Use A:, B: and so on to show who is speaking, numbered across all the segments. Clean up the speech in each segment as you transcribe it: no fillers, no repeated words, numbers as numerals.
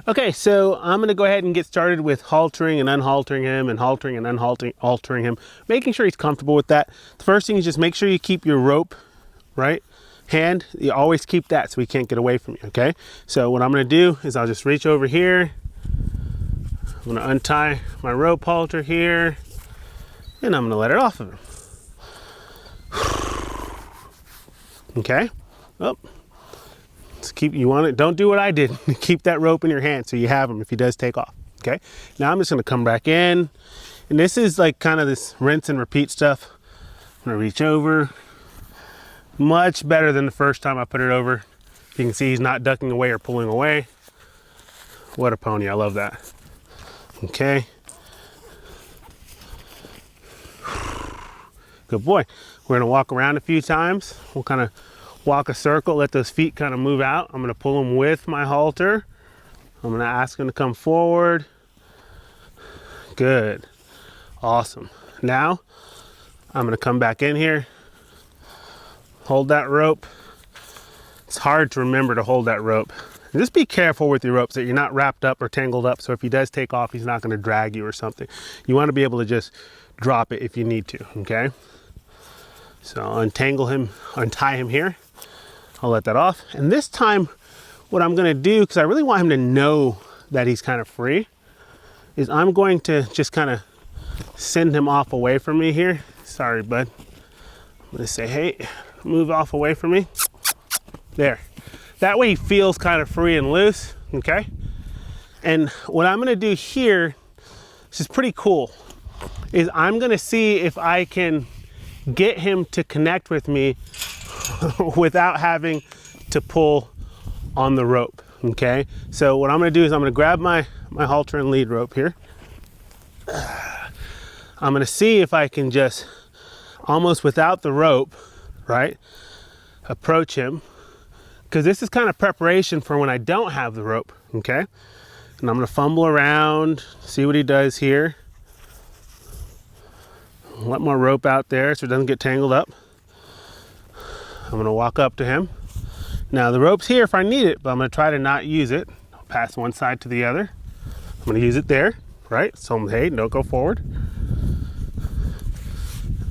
A: Okay, so I'm gonna go ahead and get started with haltering and unhaltering him and haltering and unhaltering him, making sure he's comfortable with that. The first thing is just make sure you keep your rope, right? Hand, you always keep that so he can't get away from you, okay? So what I'm gonna do is I'll just reach over here. I'm gonna untie my rope halter here and I'm gonna let it off of him. Okay, oh. Keep, you want it, don't do what I did. Keep that rope in your hand so you have him if he does take off. Okay, now I'm just gonna come back in, and this is like kind of this rinse and repeat stuff. I'm gonna reach over, much better than the first time I put it over. You can see he's not ducking away or pulling away. What a pony, I love that. Okay, good boy. We're gonna walk around a few times. We'll kind of walk a circle, let those feet kind of move out. I'm gonna pull him with my halter. I'm gonna ask him to come forward. Good, awesome. Now, I'm gonna come back in here, hold that rope. It's hard to remember to hold that rope. And just be careful with your ropes that you're not wrapped up or tangled up, so if he does take off, he's not gonna drag you or something. You wanna be able to just drop it if you need to, okay? So I'll untangle him, untie him here. I'll let that off. And this time, what I'm gonna do, because I really want him to know that he's kind of free, is I'm going to just kind of send him off away from me here. Sorry, bud. I'm gonna say, hey, move off away from me. There. That way he feels kind of free and loose, okay? And what I'm gonna do here, which is pretty cool, is I'm gonna see if I can get him to connect with me without having to pull on the rope, okay? So what I'm gonna do is I'm gonna grab my halter and lead rope here. I'm gonna see if I can just, almost without the rope, right, approach him, because this is kind of preparation for when I don't have the rope, okay? And I'm gonna fumble around, see what he does here. Let my rope out there so it doesn't get tangled up. I'm gonna walk up to him. Now the rope's here if I need it, but I'm gonna try to not use it. I'll pass one side to the other. I'm gonna use it there, right? So hey, don't go forward.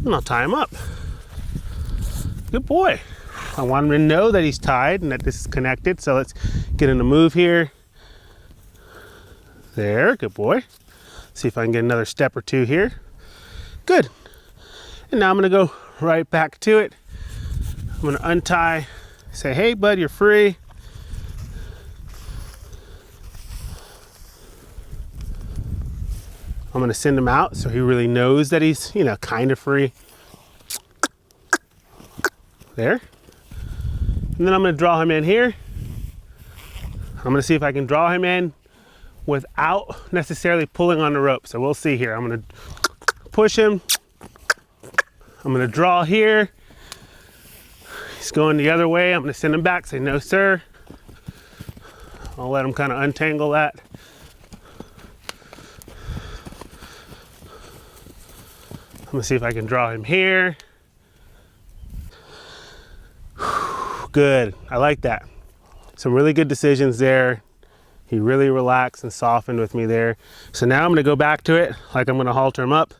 A: And I'll tie him up. Good boy. I want him to know that he's tied and that this is connected, so let's get in the move here. There, good boy. See if I can get another step or two here. Good. And now I'm gonna go right back to it. I'm gonna untie, say, hey bud, you're free. I'm gonna send him out so he really knows that he's, you know, kind of free. There. And then I'm gonna draw him in here. I'm gonna see if I can draw him in without necessarily pulling on the rope. So we'll see here. I'm gonna push him. I'm gonna draw here. He's going the other way. I'm gonna send him back, say no sir. I'll let him kind of untangle that. I'm gonna see if I can draw him here. Good, I like that. Some really good decisions there. He really relaxed and softened with me there. So now I'm gonna go back to it, like I'm gonna halter him up.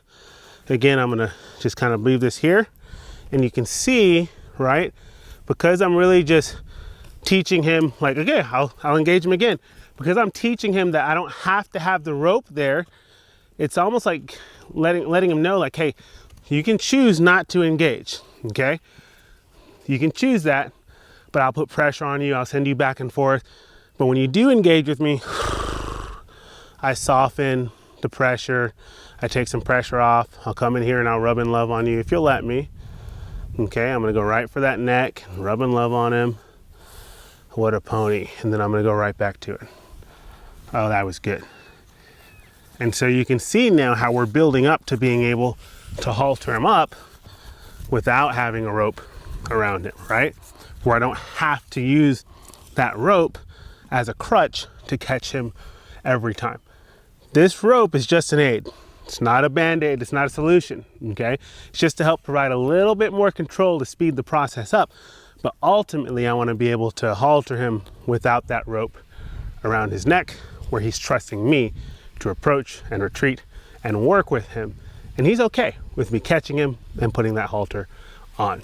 A: Again, I'm gonna just kind of leave this here. And you can see, right, because I'm really just teaching him, like, okay, I'll engage him again. Because I'm teaching him that I don't have to have the rope there, it's almost like letting him know, like, hey, you can choose not to engage, okay? You can choose that, but I'll put pressure on you, I'll send you back and forth. But when you do engage with me, I soften the pressure, I take some pressure off, I'll come in here and I'll rub and love on you if you'll let me. Okay, I'm gonna go right for that neck, rub and love on him. What a pony. And then I'm gonna go right back to it. Oh, that was good. And so you can see now how we're building up to being able to halter him up without having a rope around him, right? Where I don't have to use that rope as a crutch to catch him every time. This rope is just an aid. It's not a band-aid, it's not a solution, okay? It's just to help provide a little bit more control to speed the process up. But ultimately, I wanna be able to halter him without that rope around his neck where he's trusting me to approach and retreat and work with him. And he's okay with me catching him and putting that halter on.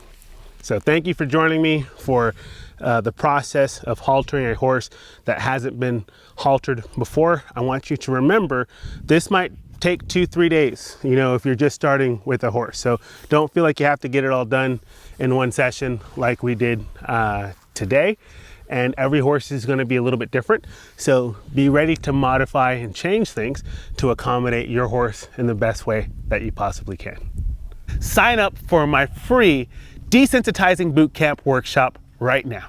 A: So thank you for joining me for the process of haltering a horse that hasn't been haltered before. I want you to remember this might take 2-3 days, you know, if you're just starting with a horse. So don't feel like you have to get it all done in one session like we did today. And every horse is going to be a little bit different. So be ready to modify and change things to accommodate your horse in the best way that you possibly can. Sign up for my free Desensitizing Boot Camp Workshop right now.